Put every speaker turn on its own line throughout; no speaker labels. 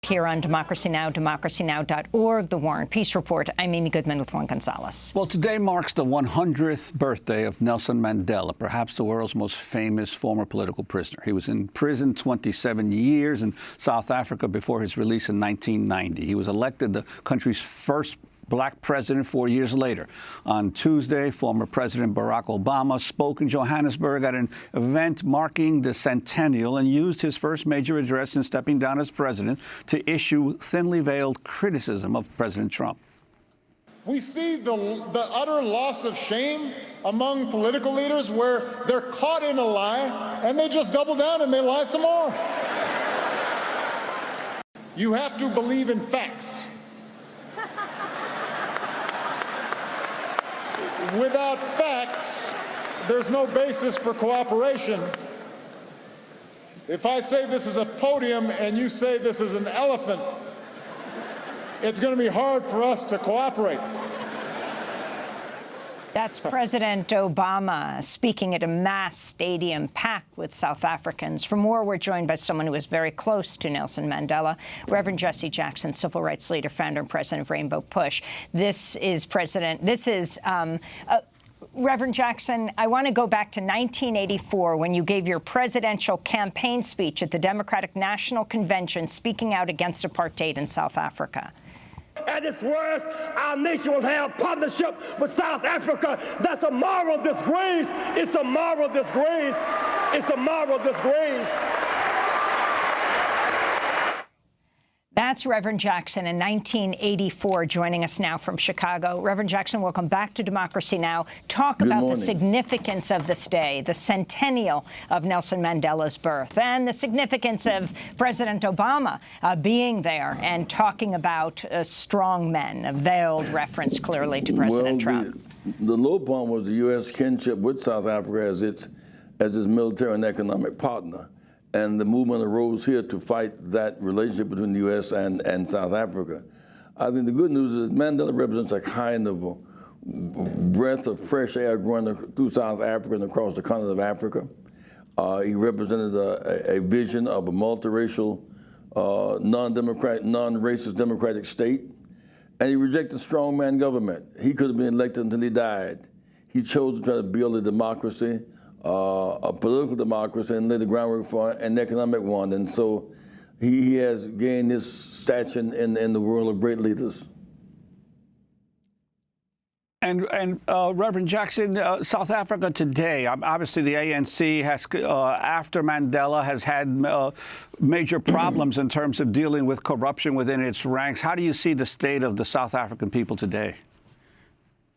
Here on Democracy Now!, democracynow.org, The War and Peace Report. I'm Amy Goodman with Juan Gonzalez.
Well, today marks the 100th birthday of Nelson Mandela, perhaps the world's most famous former political prisoner. He was in prison 27 years in South Africa before his release in 1990. He was elected the country's first black president 4 years later. On Tuesday, former President Barack Obama spoke in Johannesburg at an event marking the centennial and used his first major address since stepping down as president to issue thinly veiled criticism of President Trump.
We see the utter loss of shame among political leaders where they're caught in a lie and they just double down and they lie some more. You have to believe in facts. Without facts, there's no basis for cooperation. If I say this is a podium and you say this is an elephant, it's going to be hard for us to cooperate.
That's President Obama speaking at a mass stadium packed with South Africans. For more, we're joined by someone who was very close to Nelson Mandela, Reverend Jesse Jackson, civil rights leader, founder and president of Rainbow Push. Reverend Jackson, I want to go back to 1984 when you gave your presidential campaign speech at the Democratic National Convention speaking out against apartheid in South Africa.
At its worst, our nation will have partnership with South Africa. That's a moral disgrace. It's a moral disgrace. It's a moral disgrace.
That's Reverend Jackson in 1984, joining us now from Chicago. Reverend Jackson, welcome back to Democracy Now! Talk about the significance of this day, the centennial of Nelson Mandela's birth, and the significance of President Obama being there and talking about strong men, a veiled reference clearly to President Trump.
The low point was the U.S. kinship with South Africa as its military and economic partner. And the movement arose here to fight that relationship between the U.S. and South Africa. I think the good news is Mandela represents a kind of a breath of fresh air going through South Africa and across the continent of Africa. He represented a vision of a multiracial, non-racist democratic state. And he rejected strongman government. He could have been elected until he died. He chose to try to build a democracy, a political democracy, and lay the groundwork for an economic one. And so he has gained his stature in the world of great leaders.
And Reverend Jackson, South Africa today, obviously the ANC has, after Mandela, has had major problems in terms of dealing with corruption within its ranks. How do you see the state of the South African people today?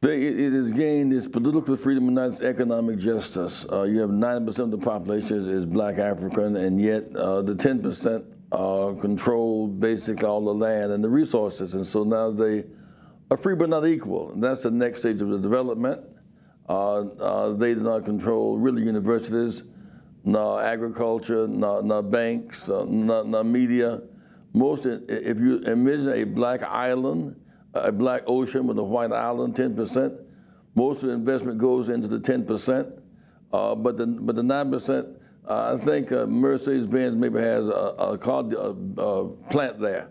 It has gained its political freedom and its economic justice. You have 90% of the population is black African, and yet the 10% control basically all the land and the resources. And so now they are free but not equal. And that's the next stage of the development. They do not control really universities, nor agriculture, nor banks, nor media. If you envision a black island, a black ocean with a white island, 10%. Most of the investment goes into the 10%, but the 9%. I think Mercedes-Benz maybe has a car plant there.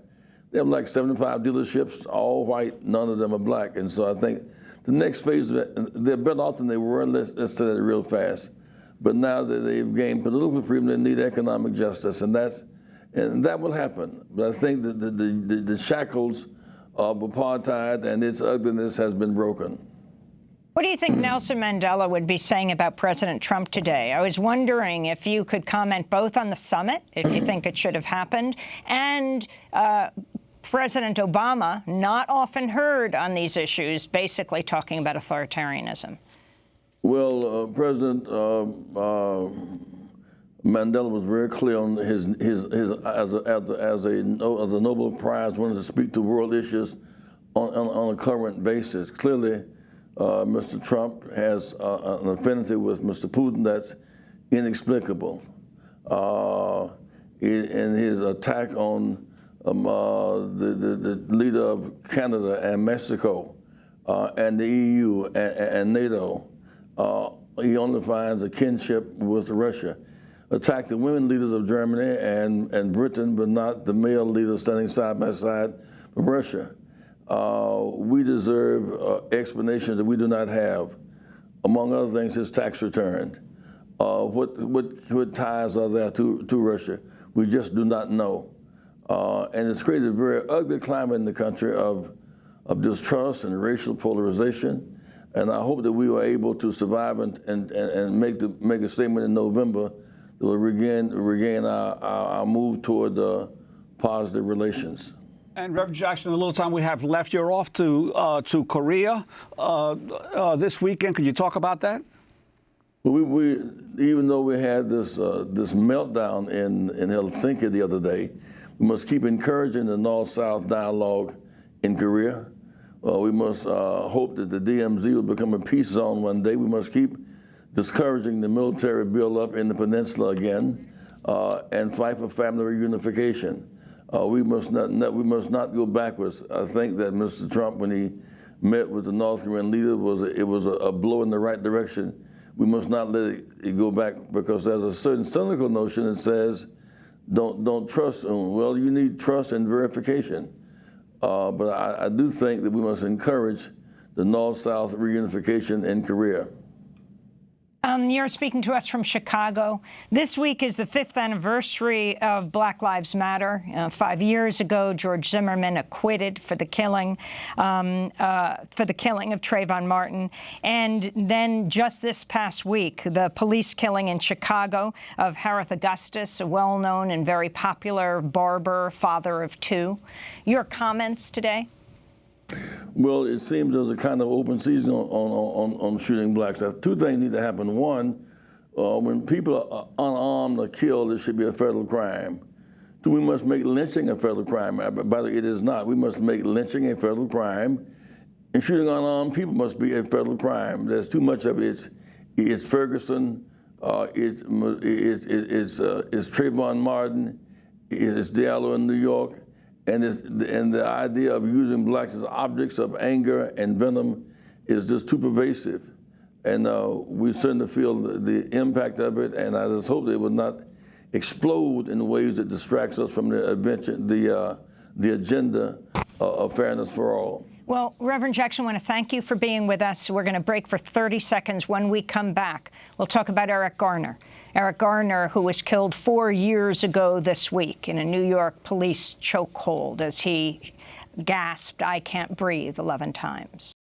They have like 75 dealerships, all white. None of them are black, and so I think the next phase of it, they're better off than they were. Let's say that real fast. But now that they've gained political freedom, they need economic justice, and that will happen. But I think that the shackles of apartheid and its ugliness has been broken.
What do you think Nelson Mandela would be saying about President Trump today? I was wondering if you could comment both on the summit, if you think it should have happened, and President Obama, not often heard on these issues, basically talking about authoritarianism.
Well, President Mandela was very clear on his as a Nobel Prize winner to speak to world issues on a current basis. Clearly, Mr. Trump has an affinity with Mr. Putin that's inexplicable. In his attack on the leader of Canada and Mexico and the EU and NATO, he only finds a kinship with Russia. attack the women leaders of Germany and Britain, but not the male leaders standing side by side from Russia. We deserve explanations that we do not have. Among other things, his tax return. What ties are there to Russia? We just do not know. And it's created a very ugly climate in the country of distrust and racial polarization. And I hope that we were able to survive and make a statement in November that will regain our move toward positive relations.
And Reverend Jackson, the little time we have left, you're off to Korea this weekend. Could you talk about that?
Well, we even though we had this meltdown in Helsinki the other day, we must keep encouraging the North-South dialogue in Korea. We must hope that the DMZ will become a peace zone one day. We must keep discouraging the military buildup in the peninsula again, and fight for family reunification. We must not go backwards. I think that Mr. Trump, when he met with the North Korean leader, it was a blow in the right direction. We must not let it go back, because there's a certain cynical notion that says, don't trust them. Well, you need trust and verification. But I do think that we must encourage the North-South reunification in Korea.
You're speaking to us from Chicago. This week is the 5th anniversary of Black Lives Matter. 5 years ago, George Zimmerman acquitted for the killing of Trayvon Martin. And then just this past week, the police killing in Chicago of Harith Augustus, a well-known and very popular barber, father of 2. Your comments today?
Well, it seems there's a kind of open season on shooting blacks. Two things need to happen. One, when people are unarmed or killed, it should be a federal crime. Two, we must make lynching a federal crime. By the way, it is not. We must make lynching a federal crime, and shooting unarmed people must be a federal crime. There's too much of it. It's Ferguson, it's Trayvon Martin, it's Diallo in New York. And the idea of using blacks as objects of anger and venom is just too pervasive. And we certainly feel the impact of it, and I just hope that it will not explode in ways that distracts us from the agenda of fairness for all.
Well, Reverend Jackson, I want to thank you for being with us. We're going to break for 30 seconds. When we come back, we'll talk about Eric Garner. Eric Garner, who was killed 4 years ago this week in a New York police chokehold as he gasped, "I can't breathe," 11 times.